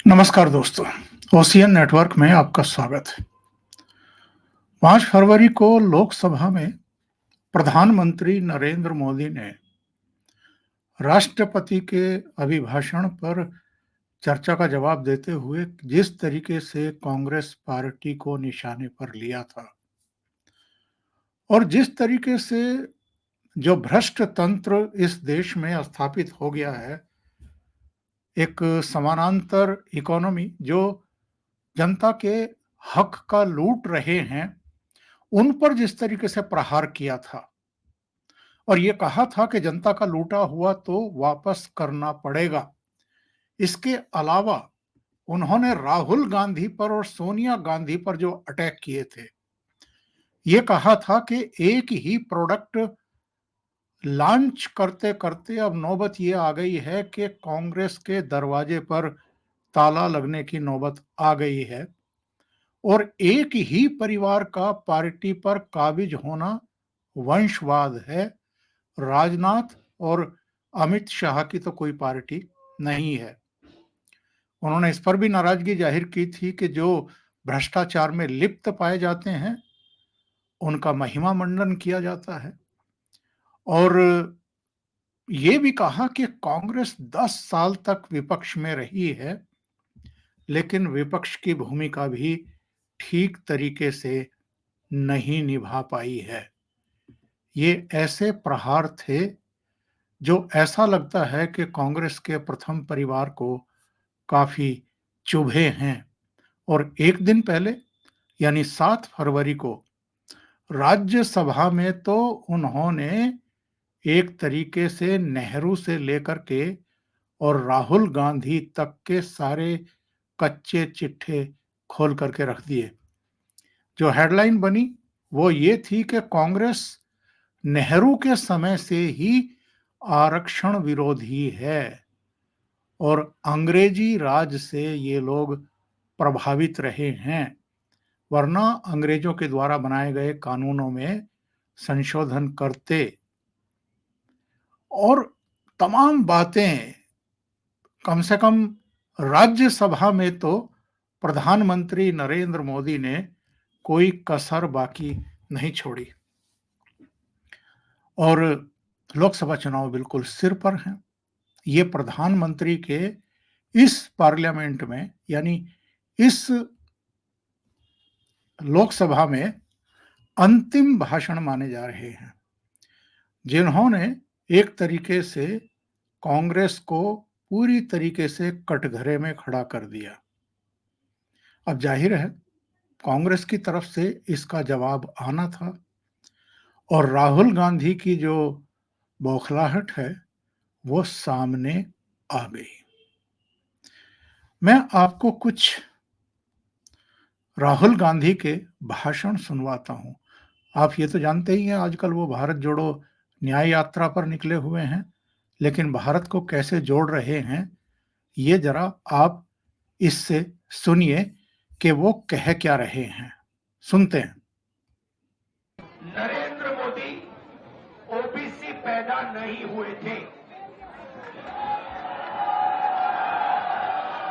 नमस्कार दोस्तों, ocean network में आपका स्वागत है। 5 फरवरी को लोकसभा में प्रधानमंत्री नरेंद्र मोदी ने राष्ट्रपति के अभिभाषण पर चर्चा का जवाब देते हुए जिस तरीके से कांग्रेस पार्टी को निशाने पर लिया था और जिस तरीके से जो भ्रष्ट तंत्र इस देश में स्थापित हो गया है, एक समानांतर इकोनॉमी जो जनता के हक का लूट रहे हैं, उन पर जिस तरीके से प्रहार किया था और ये कहा था कि जनता का लूटा हुआ तो वापस करना पड़ेगा। इसके अलावा उन्होंने राहुल गांधी पर और सोनिया गांधी पर जो अटैक किए थे, ये कहा था कि एक ही प्रोडक्ट लॉन्च करते-करते अब नौबत ये आ गई है कि कांग्रेस के दरवाजे पर ताला लगने की नौबत आ गई है और एक ही परिवार का पार्टी पर काबिज होना वंशवाद है। राजनाथ और अमित शाह की तो कोई पार्टी नहीं है। उन्होंने इस पर भी नाराजगी जाहिर की थी कि जो भ्रष्टाचार में लिप्त पाए जाते हैं, उनका महिमा मंडन किया जाता है और ये भी कहा कि कांग्रेस 10 साल तक विपक्ष में रही है, लेकिन विपक्ष की भूमिका भी ठीक तरीके से नहीं निभा पाई है। ये ऐसे प्रहार थे जो ऐसा लगता है कि कांग्रेस के प्रथम परिवार को काफ़ी चुभे हैं और एक दिन पहले यानी 7 फरवरी को राज्यसभा में तो उन्होंने एक तरीके से नेहरू से लेकर के और राहुल गांधी तक के सारे कच्चे चिट्ठे खोल करके रख दिए। जो हेडलाइन बनी वो ये थी कि कांग्रेस नेहरू के समय से ही आरक्षण विरोधी है और अंग्रेजी राज से ये लोग प्रभावित रहे हैं, वरना अंग्रेजों के द्वारा बनाए गए कानूनों में संशोधन करते और तमाम बातें कम से कम राज्यसभा में तो प्रधानमंत्री नरेंद्र मोदी ने कोई कसर बाकी नहीं छोड़ी और लोकसभा चुनाव बिल्कुल सिर पर हैं। ये प्रधानमंत्री के इस पार्लियामेंट में यानी इस लोकसभा में अंतिम भाषण माने जा रहे हैं, जिन्होंने एक तरीके से कांग्रेस को पूरी तरीके से कटघरे में खड़ा कर दिया। अब जाहिर है कांग्रेस की तरफ से इसका जवाब आना था और राहुल गांधी की जो बौखलाहट है वो सामने आ गई। मैं आपको कुछ राहुल गांधी के भाषण सुनवाता हूं। आप ये तो जानते ही हैं आजकल वो भारत जोड़ो न्याय यात्रा पर निकले हुए हैं, लेकिन भारत को कैसे जोड़ रहे हैं, ये जरा आप इससे सुनिए कि वो कह क्या रहे हैं। सुनते हैं। नरेंद्र मोदी ओबीसी पैदा नहीं हुए थे।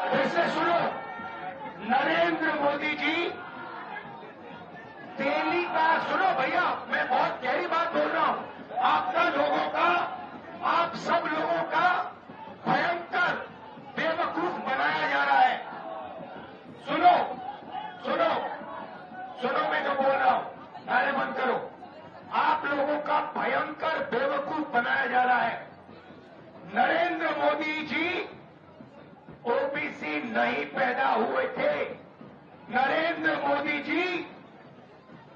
फिर से सुनो, नरेंद्र मोदी जी दिल्ली का, सुनो भैया, मैं बहुत गहरी बात बोल रहा हूं। आपका लोगों का, आप सब लोगों का भयंकर बेवकूफ बनाया जा रहा है। सुनो सुनो सुनो, मैं जो बोल रहा हूं, नारे बंद करो। आप लोगों का भयंकर बेवकूफ बनाया जा रहा है। नरेंद्र मोदी जी ओबीसी नहीं पैदा हुए थे। नरेंद्र मोदी जी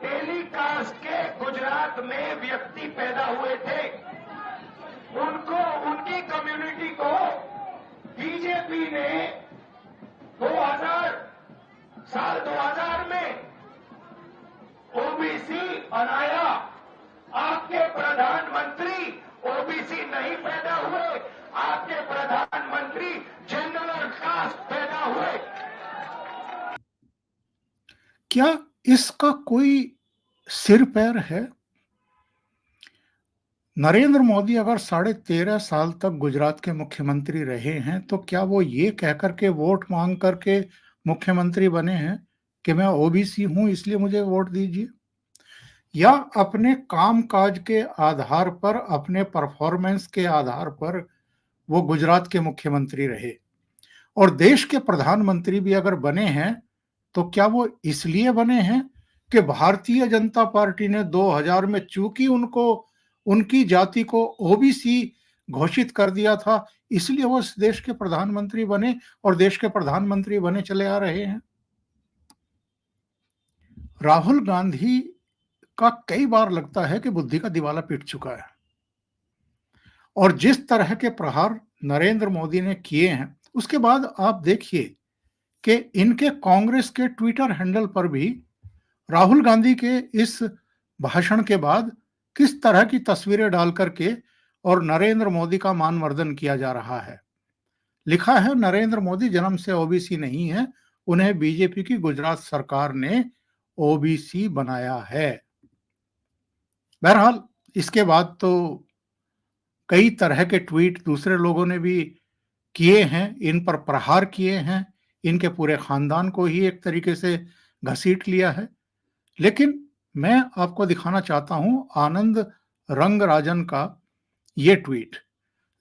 टेलीकास्ट के गुजरात में व्यक्ति पैदा हुए थे। उनको, उनकी कम्युनिटी को बीजेपी ने 2000 में ओबीसी बनाया। आपके प्रधानमंत्री ओबीसी नहीं पैदा हुए, आपके प्रधानमंत्री जनरल कास्ट पैदा हुए। क्या इसका कोई सिर पैर है? नरेंद्र मोदी अगर 13.5 साल तक गुजरात के मुख्यमंत्री रहे हैं, तो क्या वो ये कहकर के वोट मांग करके मुख्यमंत्री बने हैं कि मैं ओबीसी हूं इसलिए मुझे वोट दीजिए? या अपने काम-काज के आधार पर, अपने परफॉर्मेंस के आधार पर वो गुजरात के मुख्यमंत्री रहे? और देश के प्रधानमंत्री भी अगर बने हैं, तो क्या वो इसलिए बने हैं कि भारतीय जनता पार्टी ने 2000 में चूँकि उनको उनकी जाति को ओबीसी घोषित कर दिया था, इसलिए वो इस देश के प्रधानमंत्री बने और देश के प्रधानमंत्री बने चले आ रहे हैं? राहुल गांधी का कई बार लगता है कि बुद्धि का दिवाला पीट चुका है और जिस तरह के प्रहार नरेंद्र मोदी ने किए हैं, उसके बाद आप देखिए कि इनके कांग्रेस के ट्विटर हैंडल पर भी राहुल गांधी के इस भाषण के बाद किस तरह की तस्वीरें डाल करके और नरेंद्र मोदी का मानवर्धन किया जा रहा है। लिखा है नरेंद्र मोदी जन्म से ओबीसी नहीं है, उन्हें बीजेपी की गुजरात सरकार ने ओबीसी बनाया है। बहरहाल इसके बाद तो कई तरह के ट्वीट दूसरे लोगों ने भी किए हैं, इन पर प्रहार किए हैं, इनके पूरे खानदान को ही एक तरीके से घसीट लिया है। लेकिन मैं आपको दिखाना चाहता हूं आनंद रंगराजन का ये ट्वीट,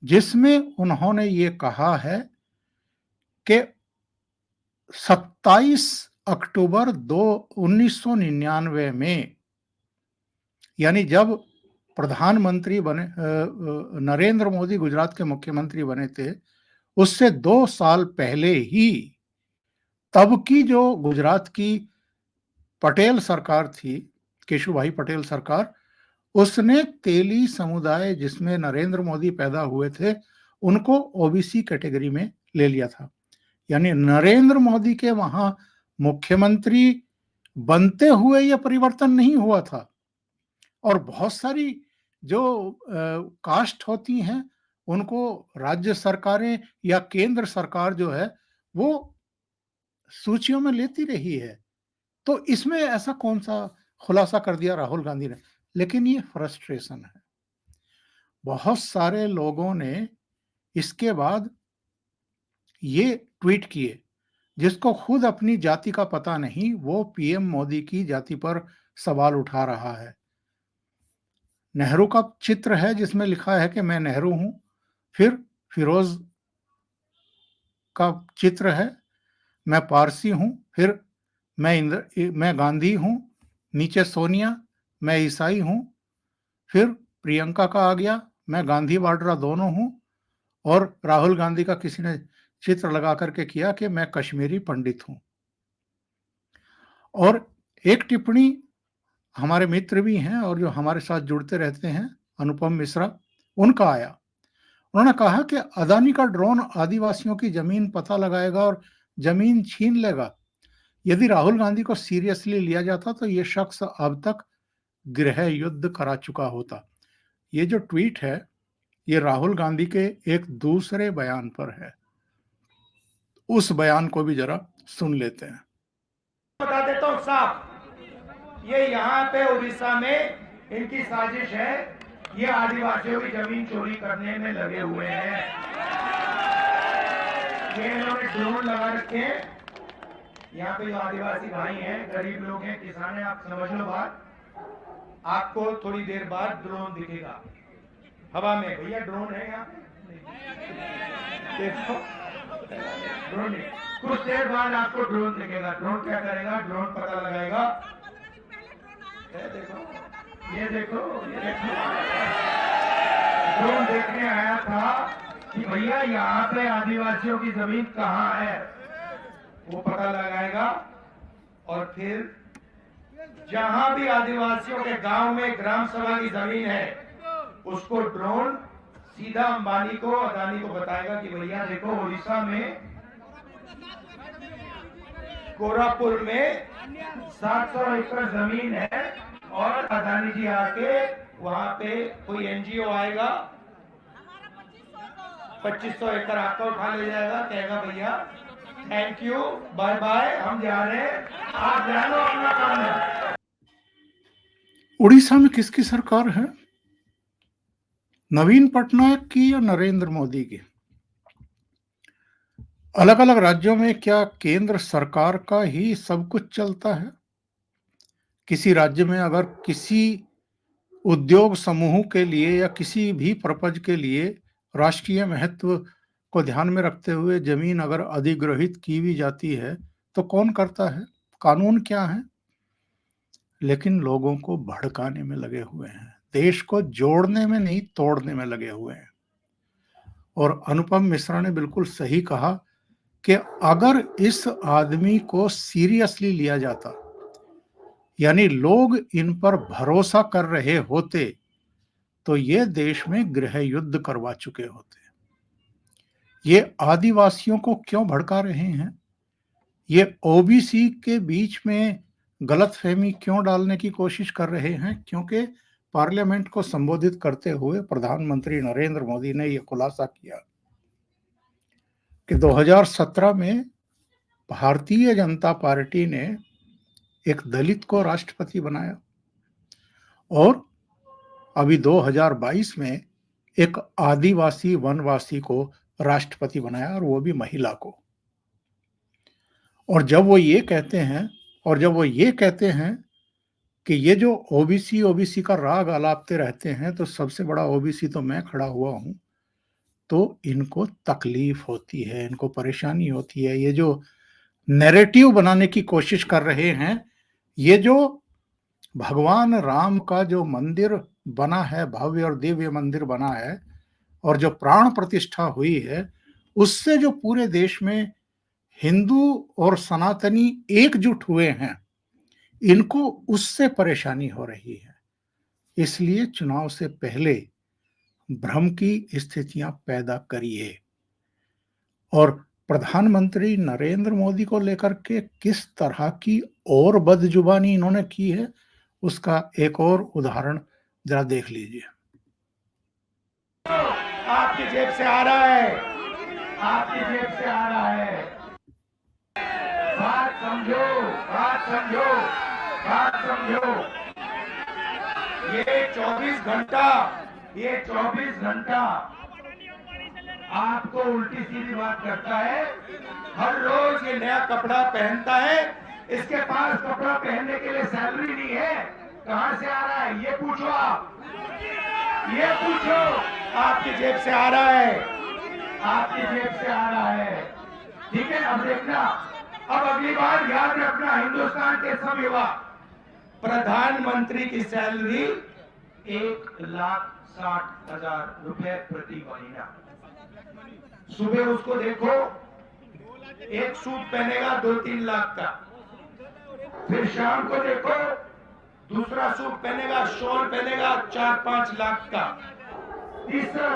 जिसमें उन्होंने ये कहा है कि 27 अक्टूबर 1999 में, यानी जब प्रधानमंत्री बने नरेंद्र मोदी गुजरात के मुख्यमंत्री बने थे, उससे 2 साल पहले ही तब की जो गुजरात की पटेल सरकार थी, केशुभाई पटेल सरकार, उसने तेली समुदाय जिसमें नरेंद्र मोदी पैदा हुए थे, उनको ओबीसी कैटेगरी में ले लिया था। यानी नरेंद्र मोदी के वहां मुख्यमंत्री बनते हुए यह परिवर्तन नहीं हुआ था और बहुत सारी जो कास्ट होती हैं, उनको राज्य सरकारें या केंद्र सरकार जो है, वो सूचियों में लेती रही है। तो इसमें ऐसा कौन-सा खुलासा कर दिया राहुल गांधी ने? लेकिन ये फ्रस्ट्रेशन है। बहुत सारे लोगों ने इसके बाद ये ट्वीट किए, जिसको खुद अपनी जाति का पता नहीं, वो पीएम मोदी की जाति पर सवाल उठा रहा है। नेहरू का चित्र है जिसमें लिखा है कि मैं नेहरू हूं, फिर फिरोज का चित्र है, मैं पारसी हूं, फिर मैं गांधी हूं, नीचे सोनिया, मैं ईसाई हूं, फिर प्रियंका का आ गया, मैं गांधी वाड्रा दोनों हूं, और राहुल गांधी का किसी ने चित्र लगा करके किया कि मैं कश्मीरी पंडित हूं। और एक टिप्पणी हमारे मित्र भी हैं और जो हमारे साथ जुड़ते रहते हैं, अनुपम मिश्रा, उनका आया। उन्होंने कहा कि अदानी का ड्रोन आदिवासियों की जमीन पता लगाएगा और जमीन छीन लेगा। यदि राहुल गांधी को सीरियसली लिया जाता तो ये शख्स अब तक गृह युद्ध करा चुका होता। ये जो ट्वीट है, ये राहुल गांधी के एक दूसरे बयान पर है। उस बयान को भी जरा सुन लेते हैं। बता देता हूं साहब, ये यहाँ पे उड़ीसा में इनकी साजिश है, ये आदिवासियों की जमीन चोरी करने में लगे हुए हैं। ये इन्होंने ड्रोन लगा रखे हैं। यहाँ पे जो आदिवासी भाई हैं, गरीब लोग हैं, किसान हैं, आप समझ लो बात। आपको थोड़ी देर बाद ड्रोन दिखेगा हवा में। भैया ड्रोन है यहाँ देखो, ड्रोन नहीं, कुछ देर बाद आपको ड्रोन दिखेगा। ड्रोन क्या करेगा? ड्रोन पता लगाएगा। देखो, ये देखो, ये देखो, ड्रोन देखने आया था कि भैया यहाँ पे आदिवासियों की जमीन कहाँ है, वो पता लगाएगा। और फिर जहां भी आदिवासियों के गांव में ग्राम सभा की जमीन है, उसको ड्रोन सीधा अंबानी को, अदानी को बताएगा कि भैया देखो, उड़ीसा में कोरापुर में 700 एकड़ जमीन है और अदानी जी आके वहां पे कोई एनजीओ आएगा, 2500 एकड़ आपका उठा ले जाएगा, कहेगा भैया थैंक यू, बाय बाय, हम जा रहे हैं, आप जानो अपना काम है। उड़ीसा में किसकी सरकार है? नवीन पटनायक की या नरेंद्र मोदी की? अलग-अलग राज्यों में क्या केंद्र सरकार का ही सब कुछ चलता है? किसी राज्य में अगर किसी उद्योग समूह के लिए या किसी भी पर्पज़ के लिए राष्ट्रीय महत्व को ध्यान में रखते हुए ज़मीन अगर अधिग्रहित की भी जाती है, तो कौन करता है? कानून क्या है? लेकिन लोगों को भड़काने में लगे हुए हैं। देश को जोड़ने में नहीं, तोड़ने में लगे हुए हैं। और अनुपम मिश्रा ने बिल्कुल सही कहा कि अगर इस आदमी को सीरियसली लिया जाता, यानी लोग इन पर भरोसा कर रहे होते, तो ये देश में गृह युद्ध करवा चुके होते। ये आदिवासियों को क्यों भड़का रहे हैं? ये ओबीसी के बीच में गलतफहमी क्यों डालने की कोशिश कर रहे हैं? क्योंकि पार्लियामेंट को संबोधित करते हुए प्रधानमंत्री नरेंद्र मोदी ने यह खुलासा किया कि 2017 में भारतीय जनता पार्टी ने एक दलित को राष्ट्रपति बनाया और अभी 2022 में एक आदिवासी वनवासी को राष्ट्रपति बनाया और वो भी महिला को। और जब वो ये कहते हैं कि ये जो ओबीसी का राग अलापते रहते हैं, तो सबसे बड़ा ओबीसी तो मैं खड़ा हुआ हूँ, तो इनको तकलीफ होती है, इनको परेशानी होती है। ये जो नैरेटिव बनाने की कोशिश कर रहे हैं, ये जो भगवान राम का जो मंदिर बना है, भव्य और दिव्य मंदिर बना है और जो प्राण प्रतिष्ठा हुई है, उससे जो पूरे देश में हिंदू और सनातनी एकजुट हुए हैं, इनको उससे परेशानी हो रही है। इसलिए चुनाव से पहले भ्रम की स्थितियां पैदा करिए। और प्रधानमंत्री नरेंद्र मोदी को लेकर के किस तरह की और बदजुबानी इन्होंने की है, उसका एक और उदाहरण जरा देख लीजिए। आपकी जेब से आ रहा है, आपकी जेब से आ रहा है। बात समझो, बात समझो, बात समझो। ये 24 घंटा आपको उल्टी सीधी बात करता है। हर रोज ये नया कपड़ा पहनता है। इसके पास कपड़ा पहनने के लिए सैलरी नहीं है। कहां से आ रहा है ये पूछो आप, ये पूछो। आपकी जेब से आ रहा है, आपकी जेब से आ रहा है। ठीक है, अब देखना, अब अगली बार याद रखना, हिंदुस्तान के सब युवा, प्रधानमंत्री की सैलरी 1,60,000 रुपए प्रति महीना। सुबह उसको देखो, एक सूट पहनेगा 2-3 लाख का, फिर शाम को देखो दूसरा सूट पहनेगा, शॉल पहनेगा 4-5 लाख का, तीसरा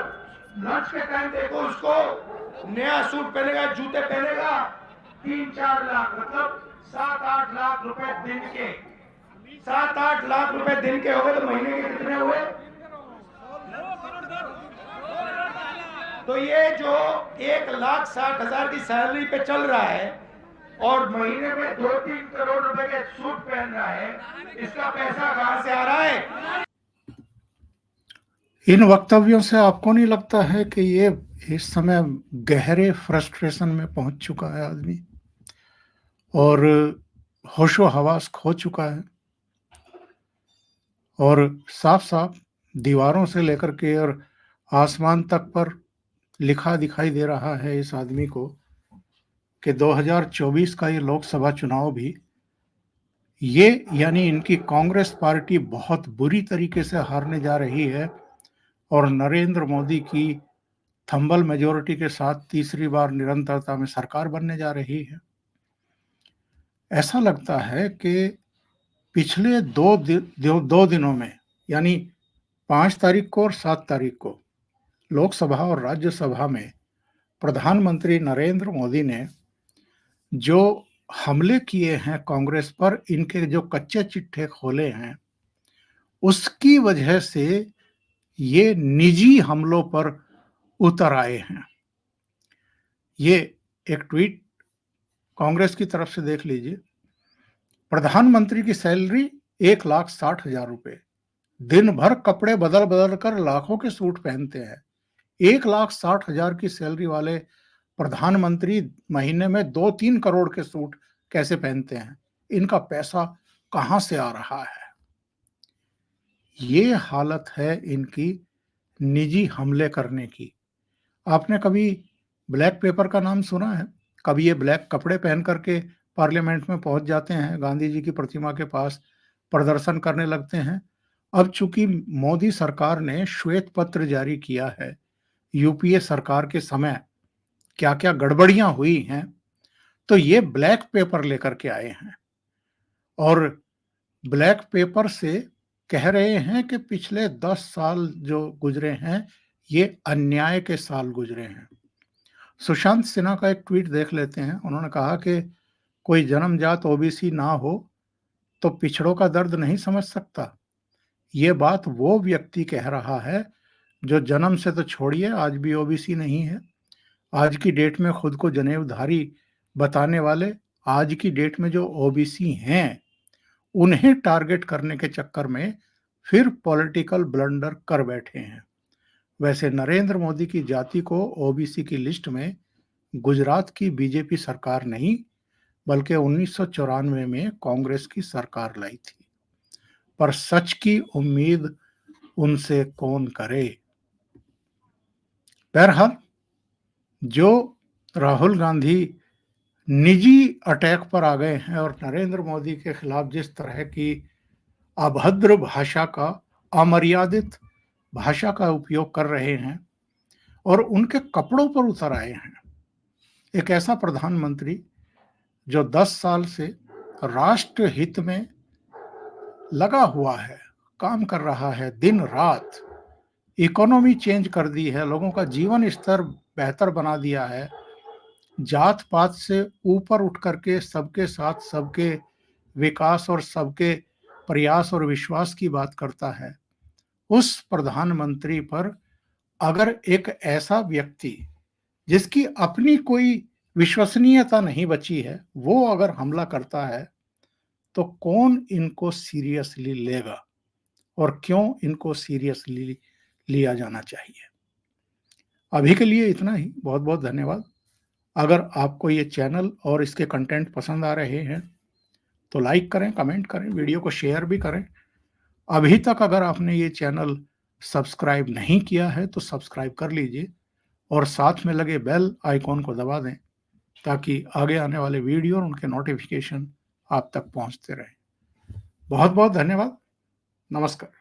लंच के टाइम देखो उसको नया सूट पहनेगा, जूते पहनेगा 3-4 लाख, मतलब 7-8 लाख रुपए दिन के। 7-8 लाख रुपए दिन के हो गए तो महीने के कितने हुए? तो ये जो 1,60,000 की सैलरी पे चल रहा है और महीने में 2-3 करोड़ रुपए के सूट पहन रहा है, इसका पैसा कहां से आ रहा है? इन वक्तव्यों से आपको नहीं लगता है कि ये इस समय गहरे फ्रस्ट्रेशन में पहुंच चुका है आदमी और होशो हवास खो चुका है और साफ-साफ दीवारों से लेकर के और आसमान तक पर लिखा दिखाई दे रहा है इस आदमी को कि 2024 का ये लोकसभा चुनाव भी ये यानी इनकी कांग्रेस पार्टी बहुत बुरी तरीके से हारने जा रही है और नरेंद्र मोदी की थंबल मेजॉरिटी के साथ तीसरी बार निरंतरता में सरकार बनने जा रही है। ऐसा लगता है कि पिछले 2 दिनों में यानी 5 तारीख को और 7 तारीख को लोकसभा और राज्यसभा में प्रधानमंत्री नरेंद्र मोदी ने जो हमले किए हैं कांग्रेस पर, इनके जो कच्चे चिट्ठे खोले हैं, उसकी वजह से ये निजी हमलों पर उतर आए हैं। ये एक ट्वीट कांग्रेस की तरफ से देख लीजिए। प्रधानमंत्री की सैलरी 1,60,000 रुपए, दिन भर कपड़े बदल-बदल कर लाखों के सूट पहनते हैं। 1,60,000 की सैलरी वाले प्रधानमंत्री महीने में 2-3 करोड़ के सूट कैसे पहनते हैं? इनका पैसा कहाँ से आ रहा है? ये हालत है इनकी निजी हमले करने की। आपने कभी ब्लैक पेपर का नाम सुना है? कभी ये ब्लैक कपड़े पहन कर के पार्लियामेंट में पहुँच जाते हैं, गांधी जी की प्रतिमा के पास प्रदर्शन करने लगते हैं। अब चूँकि मोदी सरकार ने श्वेत पत्र जारी किया है, यूपीए सरकार के समय क्या-क्या गड़बड़ियाँ हुई हैं, तो ये ब्लैक पेपर लेकर के आए हैं और ब्लैक पेपर से कह रहे हैं कि पिछले 10 साल जो गुज़रे हैं, ये अन्याय के साल गुज़रे हैं। सुशांत सिन्हा का एक ट्वीट देख लेते हैं। उन्होंने कहा कि कोई जन्मजात ओबीसी ना हो, तो पिछड़ों का दर्द नहीं समझ सकता। ये बात वो व्यक्ति कह रहा है, जो जन्म से तो छोड़िए आज भी ओबीसी नहीं है। आज की डेट में खुद को जनेऊधारी बताने वाले, आज की डेट में जो ओबीसी हैं, उन्हें टारगेट करने के चक्कर में फिर पॉलिटिकल ब्लंडर कर बैठे हैं। वैसे नरेंद्र मोदी की जाति को ओबीसी की लिस्ट में गुजरात की बीजेपी सरकार नहीं, बल्कि 1994 में कांग्रेस की सरकार लाई थी। पर सच की उम्मीद उनसे कौन करे? बहरहाल, जो राहुल गांधी निजी अटैक पर आ गए हैं और नरेंद्र मोदी के खिलाफ जिस तरह की अभद्र भाषा का, अमर्यादित भाषा का उपयोग कर रहे हैं और उनके कपड़ों पर उतर आए हैं। एक ऐसा प्रधानमंत्री जो 10 साल से राष्ट्र हित में लगा हुआ है, काम कर रहा है दिन-रात, इकोनॉमी चेंज कर दी है, लोगों का जीवन स्तर बेहतर बना दिया है, जात-पात से ऊपर उठ करके सबके साथ सबके विकास और सबके प्रयास और विश्वास की बात करता है। उस प्रधानमंत्री पर अगर एक ऐसा व्यक्ति जिसकी अपनी कोई विश्वसनीयता नहीं बची है, वो अगर हमला करता है, तो कौन इनको सीरियसली लेगा और क्यों इनको सीरियसली लिया जाना चाहिए? अभी के लिए इतना ही। बहुत-बहुत धन्यवाद। अगर आपको ये चैनल और इसके कंटेंट पसंद आ रहे हैं, तो लाइक करें, कमेंट करें, वीडियो को शेयर भी करें। अभी तक अगर आपने ये चैनल सब्सक्राइब नहीं किया है, तो सब्सक्राइब कर लीजिए और साथ में लगे बेल आइकॉन को दबा दें, ताकि आगे आने वाले वीडियो और उनके नोटिफिकेशन आप तक पहुंचते रहें। बहुत-बहुत धन्यवाद। नमस्कार।